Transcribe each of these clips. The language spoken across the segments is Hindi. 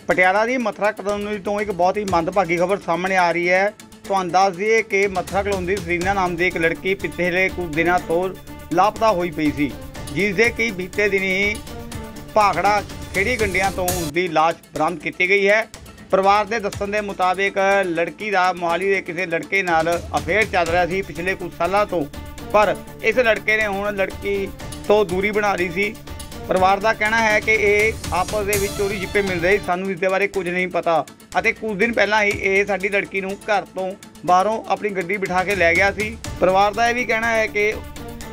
ਪਟਿਆਲਾ ਦੀ ਮਥਰਾ ਕਲੋਨੀ ਤੋਂ ਇੱਕ ਬਹੁਤ ਹੀ ਮੰਦਭਾਗੀ ਖਬਰ ਸਾਹਮਣੇ ਆ ਰਹੀ ਹੈ। ਤੁਹਾਨੂੰ ਦੱਸ ਦਈਏ ਕਿ ਮਥਰਾ ਕਲੋਨੀ ਸਰੀਨਾ ਨਾਮ ਦੀ ਇੱਕ ਲੜਕੀ ਪਿਛਲੇ ਕੁਝ ਦਿਨਾਂ ਤੋਂ ਲਾਪਤਾ ਹੋਈ ਪਈ ਸੀ, ਜਿਸ ਦੇ ਕਿ ਬੀਤੇ ਦਿਨ ਹੀ ਭਾਖੜਾ ਖੇੜੀ ਗੰਡਿਆਂ ਤੋਂ ਉਸਦੀ ਲਾਸ਼ ਬਰਾਮਦ ਕੀਤੀ ਗਈ है। परिवार के दस्सण के मुताबिक लड़की का मोहाली के किसी लड़के नाल अफेयर चल रहा सी पिछले कुछ सालों तो, पर इस लड़के ने हुण लड़की तो दूरी बना ली सी। परिवार का कहना है कि ये आपस के चोरी छिपे मिल रहे, सानू इसके बारे कुछ नहीं पता अते कुछ दिन पहला ही ये साडी लड़की नूं घर तो बाहरों अपनी गड्डी बिठा के लै गया सी। परिवार का यह भी कहना है कि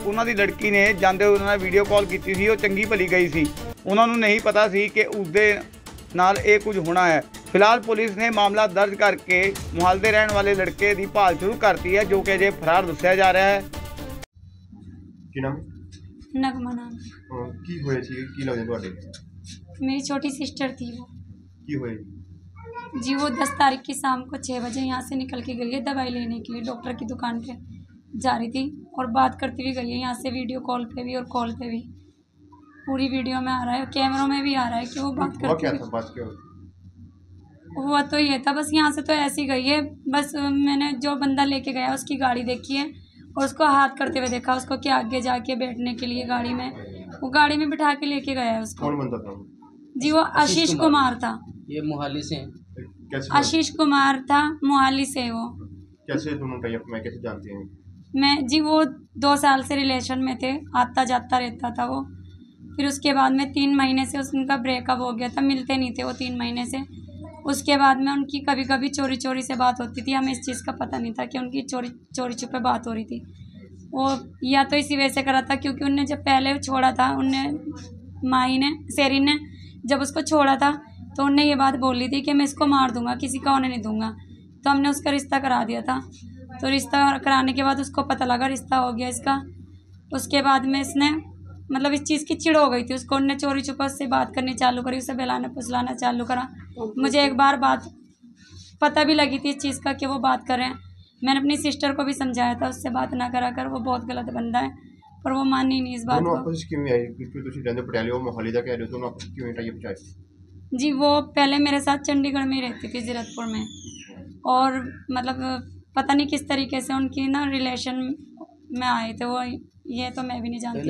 उन्हों की लड़की ने जाते उन्होंने वीडियो कॉल की सी, वो चंगी भली गई सी, उन्होंने नहीं पता सी कि उसदे नाल ये कुछ होना है। फिलहाल पुलिस ने मामला दर्ज करके मोहाली के रहने वाले लड़के की भाल शुरू करती है, जो कि अजे फरार दस्सिया जा रहा है। नगमा नाम की होया सी की लगदे तुहाडे? मेरी छोटी सिस्टर थी वो। की होया जी वो 10 तारीख की शाम को 6 बजे यहाँ से निकल के गई है दवाई लेने के लिए, डॉक्टर की दुकान पे जा रही थी और बात करती हुई गई है यहाँ से, वीडियो कॉल पे भी और कॉल पे भी। पूरी वीडियो में आ रहा है, कैमरों में भी आ रहा है कि वो बात करती हुई। हुआ तो ये था, बस यहाँ से तो ऐसी गई है, बस मैंने जो बंदा लेके गया उसकी गाड़ी देखी है और उसको हाथ करते हुए देखा, उसको कि आगे जाके बैठने के लिए गाड़ी में, वो गाड़ी में बिठा के लेके गया है उसको। कौन बंदा था? जी वो आशीष कुमार था। ये मोहाली से कैसे आशीष कुमार था, मोहाली से वो। कैसे दोनों टाइप में कैसे जानते हैं? मैं जी वो 2 साल से रिलेशन में थे, आता जाता रहता था वो। फिर उसके बाद में 3 महीने से उनका ब्रेकअप हो गया था, मिलते नहीं थे वो 3 महीने से। उसके बाद में उनकी कभी कभी चोरी चोरी से बात होती थी, हमें इस चीज़ का पता नहीं था कि उनकी चोरी छुपे बात हो रही थी। वो या तो इसी वजह से करा था क्योंकि उनने जब पहले छोड़ा था, उनने माही ने सेरिन ने जब उसको छोड़ा था तो उनने ये बात बोली थी कि मैं इसको मार दूंगा, किसी का होने नहीं दूंगा। तो हमने उसका रिश्ता करा दिया था। तो रिश्ता कराने के बाद उसको पता लगा रिश्ता हो गया इसका। उसके बाद में इसने मतलब इस चीज़ की चिड़ हो गई थी उसको, उनने चोरी छुपा उससे बात करनी चालू करी, उसे बहलाना फुसलाना चालू करा। मुझे एक बार बात पता भी लगी थी इस चीज़ का कि वो बात कर रहे हैं। मैंने अपनी सिस्टर को भी समझाया था उससे बात ना करा कर, वो बहुत गलत बंदा है, पर वो मानी नहीं इस बात को। आपस किवें आई क्योंकि ਤੁਸੀਂ ਰਹਿੰਦੇ ਪਟਿਆਲੇ ਉਹ मोहाली ਦਾ ਕਹਿ ਰਹੇ ਹੋ, ਦੋਨੋਂ आपस किवें टाइप चाहे? जी वो पहले मेरे साथ चंडीगढ़ में ही रहती थी, जीरकपुर में, और मतलब पता नहीं किस तरीके से उनकी ना रिलेशन में आए थे वो, ये तो मैं भी नहीं जानती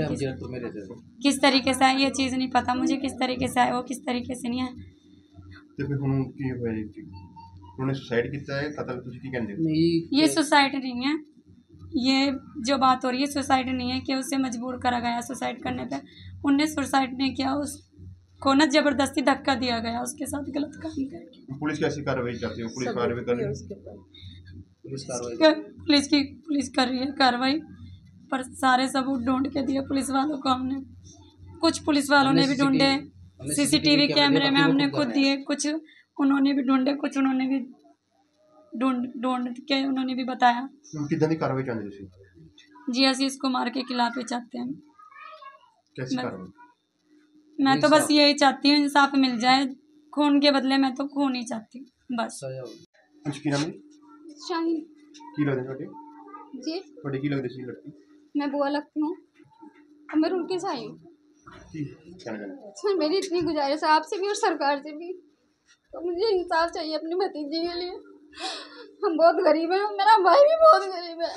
किस तरीके से आए, ये चीज़ नहीं पता मुझे किस तरीके से आए वो, किस तरीके से नहीं आए। ਤੇ ਫਿਰ ਹੁਣ ਕੀ ਹੋਇਆ ਜੀ? ਉਹਨੇ ਸੁਸਾइड ਕੀਤਾ है कतल ਤੁਸੀਂ ਕੀ ਕਹਿੰਦੇ ਹੋ? ये सुसाइड नहीं है, ये जो बात हो रही है सुसाइड नहीं है कि उसे मजबूर करा गया सुसाइड करने पे। उनने सुसाइड नहीं किया, उसको ना जबरदस्ती धक्का दिया गया उसके साथ गलत काम करके। पुलिस कैसी कार्रवाई करती है? पुलिस कार्रवाई कर रही है? पुलिस कर रही है कार्रवाई, पर सारे सबूत ढूंढ के दिए पुलिस वालों को हमने, कुछ पुलिस वालों ने भी ढूंढे, सीसीटीवी कैमरे में हमने खुद दिए, कुछ उन्होंने भी ढूंढे, कुछ उन्होंने भी ढूंढ के उन्होंने भी बताया। कितना दी कार्रवाई चाहते हो? जी आशीष कुमार के खिलाफ ही चाहते हैं। कैसी कार्रवाई? मैं तो बस यही चाहती हूँ इंसाफ मिल जाए, खून के बदले मैं तो खून ही चाहती हूँ बस। कुछ की नाम है? शाहीन। की लगदे ਤੁਹਾਡੇ? जी ਤੁਹਾਡੇ ਕੀ ਲੱਗਦੇ ਸੀ ਲੜਕੀ? मैं बुआ लगती हूँ और मैं रुड़की से आई हूँ। ਕੀ ਕਹਿਣਾ ਚਾਹੁੰਦੇ? सर मेरी इतनी गुजारिश है आपसे भी और सरकार से भी, तो मुझे इंसाफ चाहिए अपनी भतीजी के लिए। हम बहुत गरीब हैं, मेरा भाई भी बहुत गरीब है,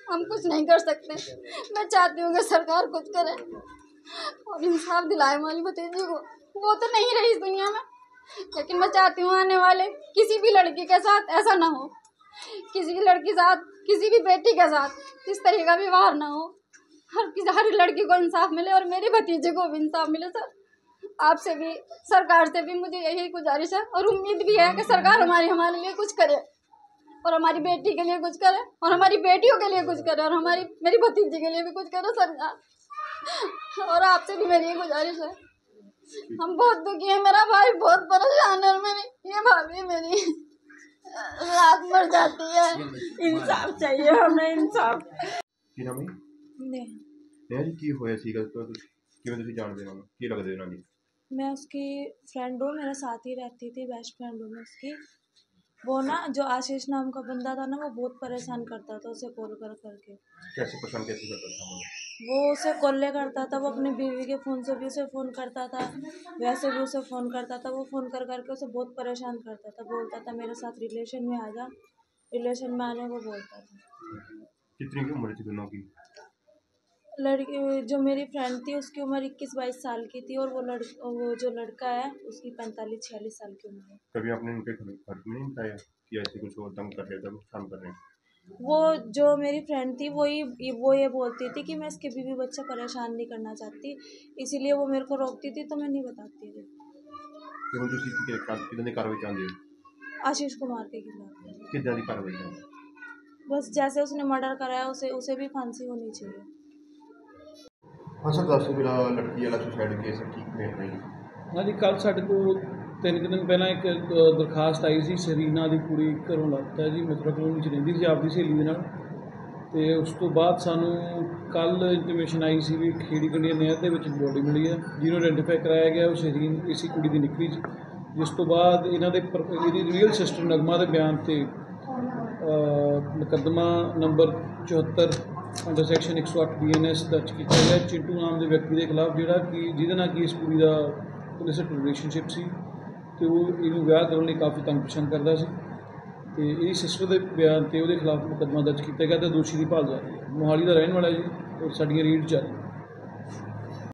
हम कुछ नहीं कर सकते। मैं चाहती हूँ कि सरकार कुछ करे और इंसाफ दिलाए हमारी भतीजी को। वो तो नहीं रही इस दुनिया में, लेकिन मैं चाहती हूँ आने वाले किसी भी लड़की के साथ ऐसा ना हो, किसी भी लड़की साथ, किसी भी बेटी के साथ इस तरह का व्यवहार ना हो। हर लड़की को इंसाफ मिले और मेरी भतीजे को भी इंसाफ मिले। सर आपसे भी सरकार से भी मुझे यही गुजारिश है और उम्मीद भी है कि सरकार हमारे लिए कुछ करे और हमारी बेटी के लिए कुछ करे और हमारी बेटियों के लिए कुछ करे और मेरी भतीजी के लिए भी कुछ करे सरकार। और आपसे भी मेरी गुजारिश है, हम बहुत दुखी हैं, मेरा भाई बहुत परेशान है और मेरी ये भाभी मेरी रात मर जाती है। इंसाफ चाहिए हमें, इंसाफ। ਕੀ ਨਾਮ ਹੈ? नेहा जी की होया ਸੀਗਾ ਕਿਵੇਂ ਤੁਸੀਂ ਜਾਣਦੇ ਹੋ? ਕੀ ਲੱਗਦੇ ਉਹਨਾਂ ਦੀ? मैं उसकी फ्रेंड हूँ, मेरे साथ ही रहती थी, बेस्ट फ्रेंड हूँ मैं उसकी। वो ना जो आशीष नाम का बंदा था ना, वो बहुत परेशान करता था उसे कॉल कर करके। कैसे परेशान कैसे करता था? वो उसे कॉलें करता था, वो अपनी बीवी के फ़ोन से भी उसे फ़ोन करता था, वैसे भी उसे फ़ोन करता था। वो फ़ोन कर करके उसे बहुत परेशान करता था, बोलता था मेरे साथ रिलेशन में आ जा, रिलेशन में आने को बोलता था। कितनी की उम्र थी दोनों की? लड़की जो मेरी फ्रेंड थी उसकी उम्र 21-22 साल की थी, और वो जो लड़का है उसकी 45-46 साल की उम्र है। कभी आपने उनके घर में नहीं बताया कि ऐसे कुछ और तंग कर रहे थे, कुछ काम कर रहे हैं? वो जो मेरी फ्रेंड थी वो ये बोलती थी कि मैं इसके बीवी बच्चे परेशान नहीं करना चाहती, इसीलिए वो मेरे को रोकती थी, तो मैं नहीं बताती थी। ਤੇ ਹੁਣ ਤੁਸੀਂ ਕਿਦਾਂ ਦੀ ਕਾਰਵਾਈ ਚਾਹੁੰਦੇ ਹੋ? आशीष कुमार के खिलाफ ਕਿੱਦਾਂ ਦੀ ਕਾਰਵਾਈ ਚਾਹੁੰਦੇ ਹੋ? बस जैसे उसने मर्डर कराया उसे भी फांसी होनी चाहिए। ਹਾਂ ਸਰ, ਦੱਸੋ ਜਿਹੜਾ ਲੜਕੀ ਵਾਲਾ ਸੁਸਾइड केस है, ठीक में नहीं? हाँ जी, कल साढ़े को 3 दिन पहला एक दरखास्त आई सी, सरीना की कुड़ी घरों लापता है जी, मथुरा कलोनी च रहिंदी सी आपकी सहेली दे नाल। ते उस तो बाद सानू कल इंटीमेशन आई सी भी खेड़ी कंडिया नहर दे विच बॉडी मिली है, जिन्होंने आइडेंटिफाई कराया गया वो सरीन इसी कुड़ी की निकली जी। जिस तो बाद इन्हां दे इहदी रियल सिस्टर नगमा के बयान ते मुकदमा नंबर 74 अंडर सैक्शन 108 BNS दर्ज किया गया चिंटू नाम के व्यक्ति के खिलाफ, जिहड़ा कि जिहदे नाल कि इस कुड़ी का इलिसिट रिलेशनशिप सी ते वो इहनूं विआह करन लई काफ़ी तंग परेशान करदा सी। ते इहदी सिस्टर के बयान ते उहदे खिलाफ मुकदमा दर्ज किया गया ते दोषी की भाल जा रही है। मोहाली का रहने वाला जी और साडियां रीड जारी।